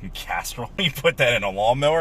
casserole. You put that in a lawnmower.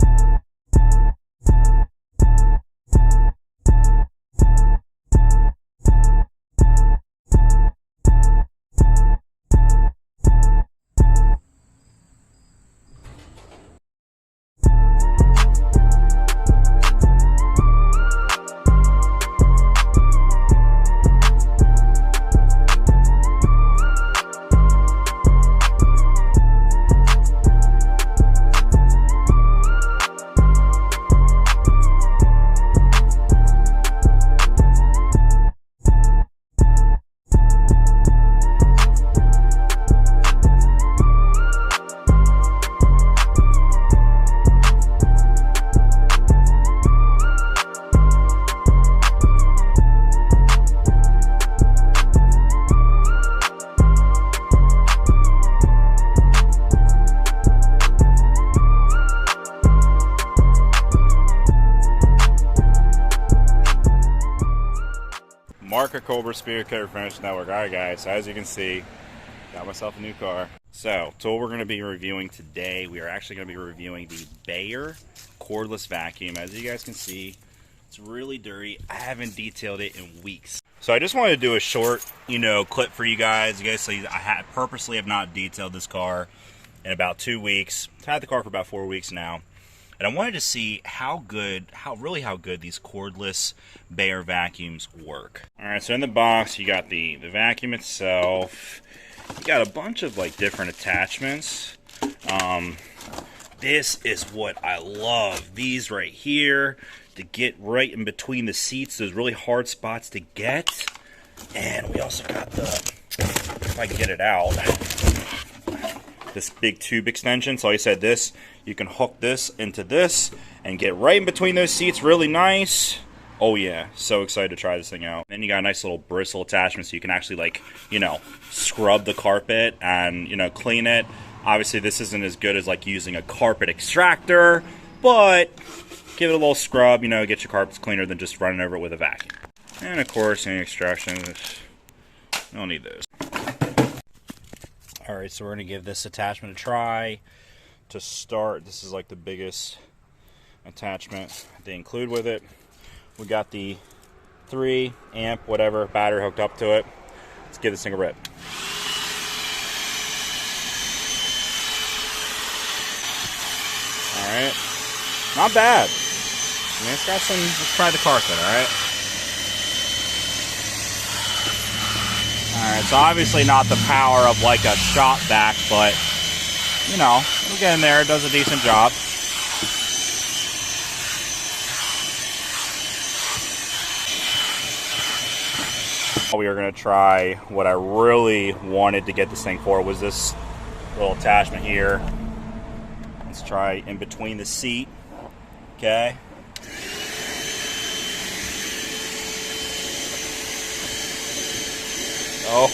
Marker Cobra Spirit Cover Furniture Network. Alright guys, so as you can see, got myself a new car. So, tool we're going to be reviewing today, we are actually going to be reviewing the Bauer cordless vacuum. As you guys can see, it's really dirty. I haven't detailed it in weeks. So I just wanted to do a short, clip for you guys. You guys see, I purposely have not detailed this car in about 2 weeks. I've had the car for about 4 weeks now. And I wanted to see how good these cordless Bauer vacuums work. Alright, so in the box you got the vacuum itself. You got a bunch of different attachments. This is what I love. These right here to get right in between the seats, those really hard spots to get. And we also got if I can get it out, this big tube extension. So like I said, you can hook this into this and get right in between those seats, really nice. Oh yeah, so excited to try this thing out. Then you got a nice little bristle attachment so you can actually scrub the carpet and clean it. Obviously this isn't as good as using a carpet extractor, but give it a little scrub, get your carpets cleaner than just running over it with a vacuum. And of course any extractions, don't need those. Alright, so we're going to give this attachment a try. To start, this is the biggest attachment they include with it. We got the 3 amp whatever battery hooked up to it. Let's give this thing a rip. Alright, not bad. I mean, it's got some, let's try the carpet, alright? Alright, so obviously not the power of a shop vac, but we'll get in there, it does a decent job. We are going to try what I really wanted to get this thing for, was this little attachment here. Let's try in between the seat, okay? Oh,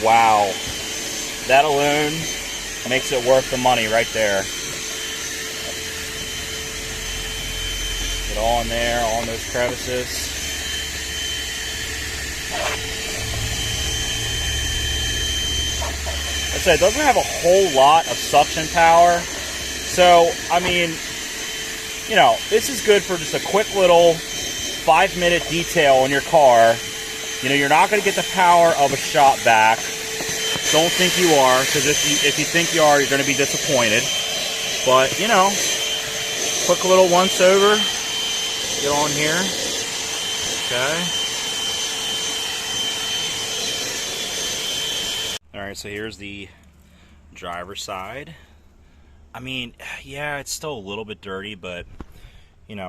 wow. That alone makes it worth the money right there. Get all in there, all in those crevices. Like I said, it doesn't have a whole lot of suction power. So, I mean, this is good for just a quick little 5-minute detail on your car. You're not going to get the power of a shop vac. Don't think you are, because if you think you are, you're going to be disappointed. But, quick little once over. Get on here. Okay. Alright, so here's the driver's side. I mean, yeah, it's still a little bit dirty, but,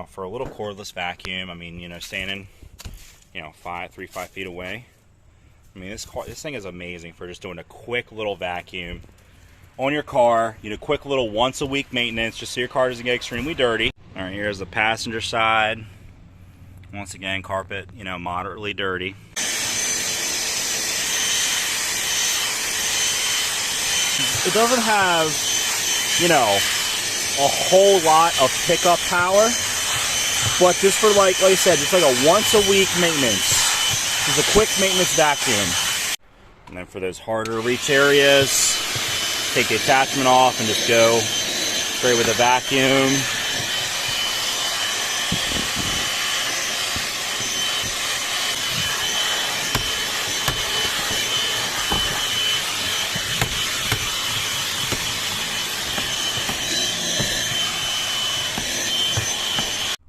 for a little cordless vacuum, I mean, standing, 5 feet away. I mean, this thing is amazing for just doing a quick little vacuum on your car. Quick little once a week maintenance, just so your car doesn't get extremely dirty. All right, here's the passenger side. Once again, carpet, moderately dirty. It doesn't have, a whole lot of pickup power, but just for like I said, just a once a week maintenance. Just a quick maintenance vacuum. And then for those harder reach areas, take the attachment off and just go straight with a vacuum.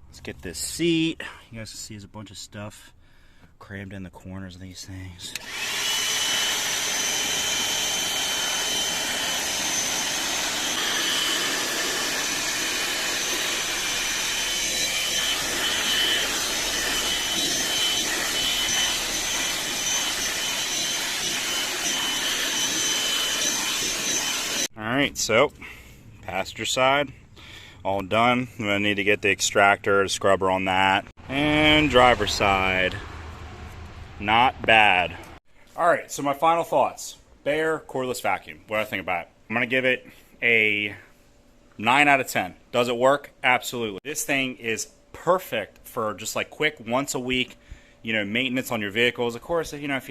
Let's get this seat. You guys can see there's a bunch of stuff crammed in the corners of these things. Alright, so passenger side, all done. I'm going to need to get the extractor, the scrubber on that. And driver's side, not bad. Alright, so my final thoughts. Bauer cordless vacuum. What do I think about it? I'm going to give it a 9 out of 10. Does it work? Absolutely. This thing is perfect for just like quick, once a week, maintenance on your vehicles. Of course, if you